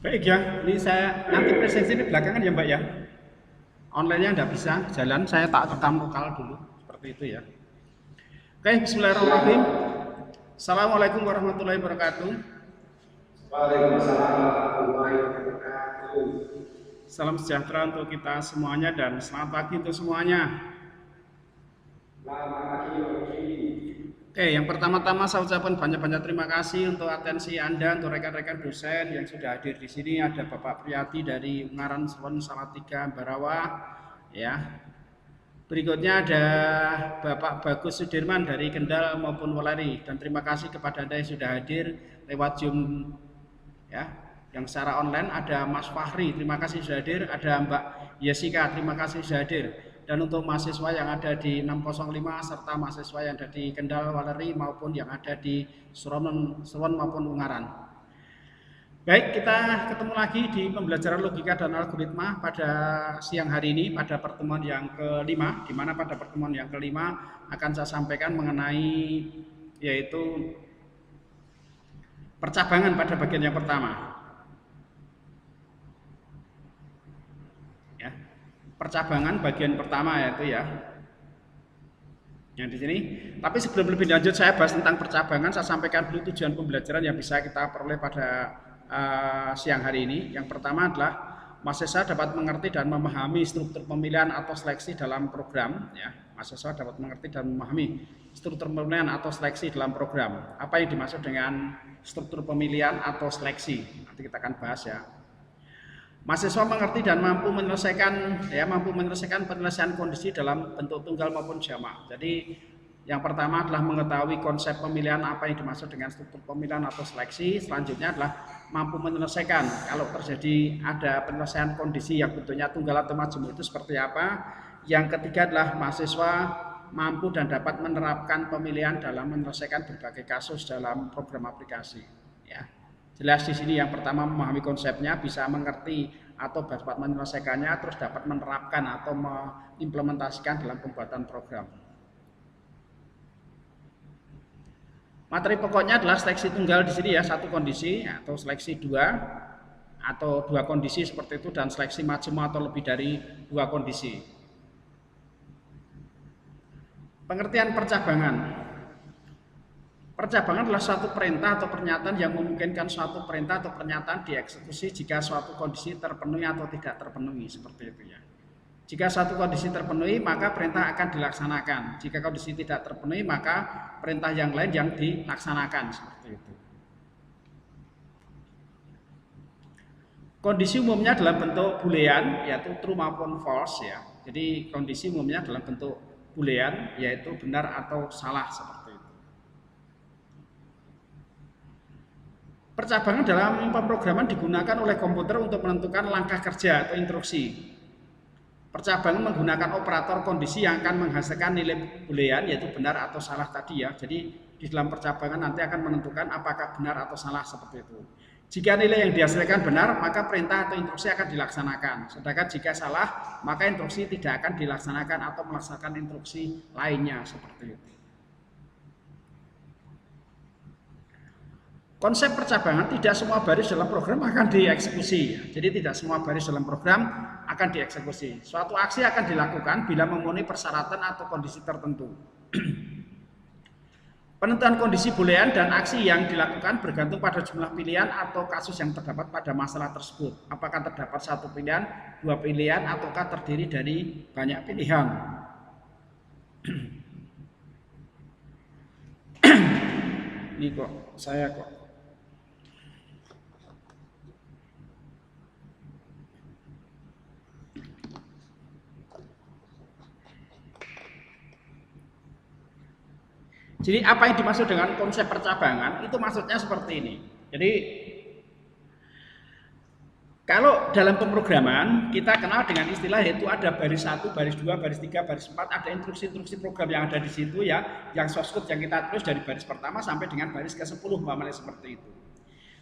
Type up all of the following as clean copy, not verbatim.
Baik ya, ini saya nanti presensi ini belakangan ya Mbak ya. Online-nya nggak bisa jalan, saya tak rekam lokal dulu, seperti itu ya. Oke, bismillahirrahmanirrahim. Assalamualaikum warahmatullahi wabarakatuh. Waalaikumsalam warahmatullahi wabarakatuh. Salam sejahtera untuk kita semuanya dan selamat pagi untuk semuanya. Selamat pagi, Oki. Oke, yang pertama-tama saya ucapkan banyak-banyak terima kasih untuk atensi Anda, untuk rekan-rekan dosen yang sudah hadir di sini. Ada Bapak Priyati dari Ungaran Selon Salatiga, Barawa, ya. Berikutnya ada Bapak Bagus Sudirman dari Kendal maupun Weleri. Dan terima kasih kepada Anda yang sudah hadir lewat Zoom, ya. Yang secara online ada Mas Fahri, terima kasih sudah hadir. Ada Mbak Yesika, terima kasih sudah hadir. Dan untuk mahasiswa yang ada di 605 serta mahasiswa yang ada di Kendal, Weleri maupun yang ada di Suron maupun Ungaran. Baik, kita ketemu lagi di pembelajaran logika dan algoritma pada siang hari ini, pada pertemuan yang kelima, di mana pada pertemuan yang kelima akan saya sampaikan mengenai yaitu percabangan pada bagian yang pertama. Ya, percabangan bagian pertama yaitu ya, yang di sini. Tapi sebelum lebih lanjut saya bahas tentang percabangan, saya sampaikan dulu tujuan pembelajaran yang bisa kita peroleh pada siang hari ini. Yang pertama adalah mahasiswa dapat mengerti dan memahami struktur pemilihan atau seleksi dalam program. Ya, mahasiswa dapat mengerti dan memahami struktur pemilihan atau seleksi dalam program. Apa yang dimaksud dengan struktur pemilihan atau seleksi? Nanti kita akan bahas ya. Mahasiswa mengerti dan mampu menyelesaikan penyelesaian kondisi dalam bentuk tunggal maupun jamak. Jadi yang pertama adalah mengetahui konsep pemilihan, apa yang dimaksud dengan struktur pemilihan atau seleksi. Selanjutnya adalah mampu menyelesaikan kalau terjadi ada penyelesaian kondisi yang bentuknya tunggal atau majemuk itu seperti apa. Yang ketiga adalah mahasiswa mampu dan dapat menerapkan pemilihan dalam menyelesaikan berbagai kasus dalam program aplikasi. Ya. Jelas di sini yang pertama memahami konsepnya, bisa mengerti atau dapat menyelesaikannya, terus dapat menerapkan atau mengimplementasikan dalam pembuatan program. Materi pokoknya adalah seleksi tunggal di sini ya, satu kondisi atau seleksi dua atau dua kondisi seperti itu, dan seleksi majemuk atau lebih dari dua kondisi. Pengertian percabangan. Percabangan adalah suatu perintah atau pernyataan yang memungkinkan suatu perintah atau pernyataan dieksekusi jika suatu kondisi terpenuhi atau tidak terpenuhi, seperti itu ya. Jika suatu kondisi terpenuhi, maka perintah akan dilaksanakan. Jika kondisi tidak terpenuhi, maka perintah yang lain yang dilaksanakan, seperti itu. Kondisi umumnya dalam bentuk boolean, yaitu true maupun false ya. Jadi kondisi umumnya dalam bentuk boolean, yaitu benar atau salah, seperti itu. Percabangan dalam pemrograman digunakan oleh komputer untuk menentukan langkah kerja atau instruksi. Percabangan menggunakan operator kondisi yang akan menghasilkan nilai boolean, yaitu benar atau salah tadi ya. Jadi di dalam percabangan nanti akan menentukan apakah benar atau salah, seperti itu. Jika nilai yang dihasilkan benar, maka perintah atau instruksi akan dilaksanakan. Sedangkan jika salah, maka instruksi tidak akan dilaksanakan atau melaksanakan instruksi lainnya, seperti itu. Konsep percabangan, tidak semua baris dalam program akan dieksekusi. Jadi tidak semua baris dalam program akan dieksekusi. Suatu aksi akan dilakukan bila memenuhi persyaratan atau kondisi tertentu. Penentuan kondisi boolean dan aksi yang dilakukan bergantung pada jumlah pilihan atau kasus yang terdapat pada masalah tersebut. Apakah terdapat satu pilihan, dua pilihan, ataukah terdiri dari banyak pilihan. Ini kok, saya kok. Jadi apa yang dimaksud dengan konsep percabangan itu maksudnya seperti ini. Jadi kalau dalam pemrograman kita kenal dengan istilah yaitu ada baris 1, baris 2, baris 3, baris 4, ada instruksi-instruksi program yang ada di situ ya, yang source code yang kita tulis dari baris pertama sampai dengan baris ke-10 umpamanya seperti itu.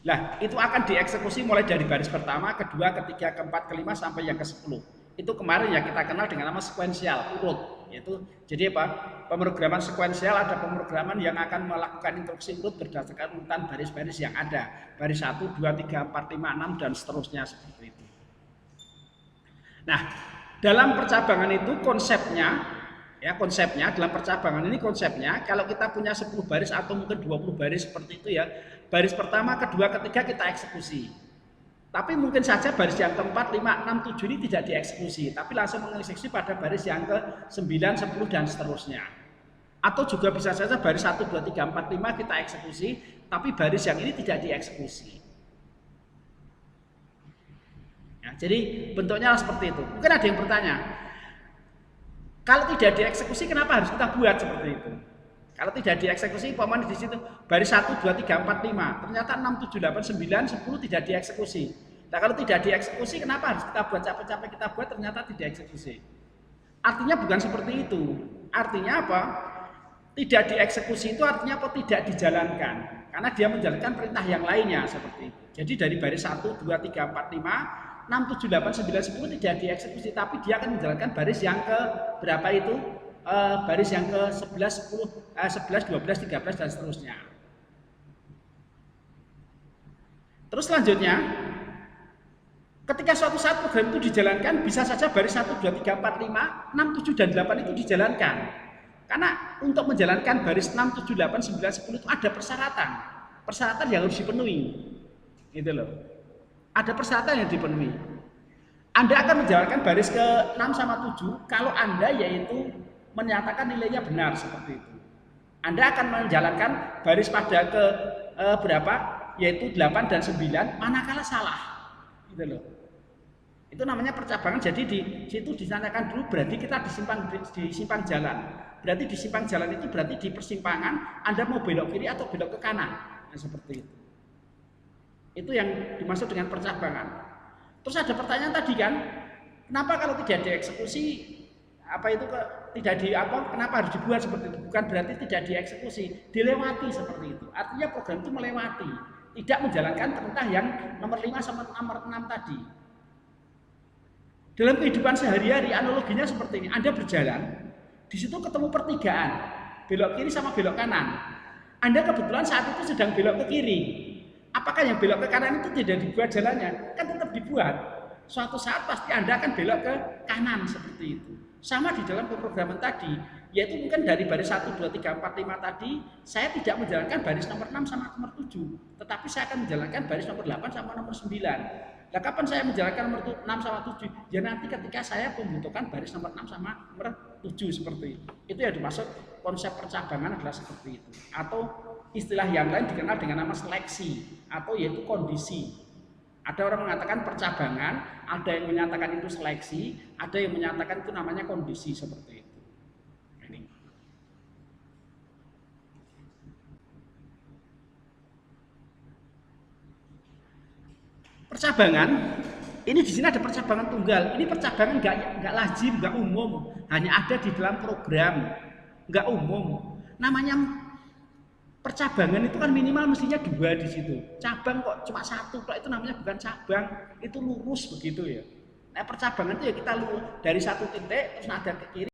Nah, itu akan dieksekusi mulai dari baris pertama, kedua, ketiga, keempat, kelima sampai yang ke-10. Itu kemarin ya kita kenal dengan nama sekuensial, urut. Yaitu jadi apa? Pemrograman sekuensial ada pemrograman yang akan melakukan instruksi urut berdasarkan urutan baris-baris yang ada. Baris 1, 2, 3, 4, 5, 6 dan seterusnya seperti itu. Nah, dalam percabangan itu konsepnya dalam percabangan ini konsepnya kalau kita punya 10 baris atau mungkin 20 baris seperti itu ya. Baris pertama, kedua, ketiga kita eksekusi. Tapi mungkin saja baris yang keempat, 5, 6, 7 ini tidak dieksekusi, tapi langsung mengeksekusi pada baris yang ke 9, 10 dan seterusnya. Atau juga bisa saja baris 1, 2, 3, 4, 5 kita eksekusi, tapi baris yang ini tidak dieksekusi. Ya, jadi bentuknya seperti itu. Mungkin ada yang bertanya, kalau tidak dieksekusi kenapa harus kita buat seperti itu? Kalau tidak dieksekusi, umpamanya di situ baris 1, 2, 3, 4, 5, ternyata 6, 7, 8, 9, 10 tidak dieksekusi. Nah kalau tidak dieksekusi, kenapa harus kita buat capek-capek kita buat ternyata tidak dieksekusi? Artinya bukan seperti itu. Artinya apa? Tidak dieksekusi itu artinya apa? Tidak dijalankan. Karena dia menjalankan perintah yang lainnya seperti itu. Jadi dari baris 1, 2, 3, 4, 5, 6, 7, 8, 9, 10 tidak dieksekusi, tapi dia akan menjalankan baris yang ke berapa itu? Baris yang ke 11, 10, 11, 12, 13 dan seterusnya. Terus selanjutnya, ketika suatu saat program itu dijalankan, bisa saja baris 1, 2, 3, 4, 5, 6, 7 dan 8 itu dijalankan. Karena untuk menjalankan baris 6, 7, 8, 9, 10 itu ada persyaratan. Persyaratan yang harus dipenuhi. Gitu loh. Ada persyaratan yang dipenuhi. Anda akan menjalankan baris ke 6 sama 7 kalau Anda yaitu menyatakan nilainya benar seperti itu. Anda akan menjalankan baris pada ke berapa? Yaitu 8 dan 9 manakala salah. Gitu loh. Itu namanya percabangan. Jadi di situ ditanyakan dulu berarti kita di simpang jalan. Berarti di simpang jalan itu berarti di persimpangan Anda mau belok kiri atau belok ke kanan. Nah, seperti itu. Itu yang dimaksud dengan percabangan. Terus ada pertanyaan tadi kan, kenapa kalau tidak dieksekusi kenapa harus dibuat seperti itu? Bukan berarti tidak dieksekusi, dilewati seperti itu. Artinya program itu melewati, tidak menjalankan perintah yang nomor 5 sama nomor 6 tadi. Dalam kehidupan sehari-hari analoginya seperti ini. Anda berjalan, di situ ketemu pertigaan, belok kiri sama belok kanan. Anda kebetulan saat itu sedang belok ke kiri. Apakah yang belok ke kanan itu tidak dibuat jalannya? Kan tetap dibuat. Suatu saat pasti Anda akan belok ke kanan seperti itu. Sama di dalam pemrograman tadi, yaitu mungkin dari baris 1, 2, 3, 4, 5 tadi, saya tidak menjalankan baris nomor 6 sama nomor 7, tetapi saya akan menjalankan baris nomor 8 sama nomor 9. Nah, kapan saya menjalankan nomor 6 sama 7? Ya nanti ketika saya membutuhkan baris nomor 6 sama nomor 7 seperti itu. Itu yang dimaksud konsep percabangan adalah seperti itu. Atau istilah yang lain dikenal dengan nama seleksi atau yaitu kondisi. Ada orang mengatakan percabangan, ada yang menyatakan itu seleksi, ada yang menyatakan itu namanya kondisi seperti itu. Ini. Percabangan, ini di sini ada percabangan tunggal. Ini percabangan nggak lazim, nggak umum, hanya ada di dalam program, nggak umum. Namanya percabangan itu kan minimal mestinya 2 di situ. Cabang kok cuma 1, kok itu namanya bukan cabang, itu lurus begitu ya. Nah, percabangan itu ya kita lurus dari satu titik terus ada ke kiri.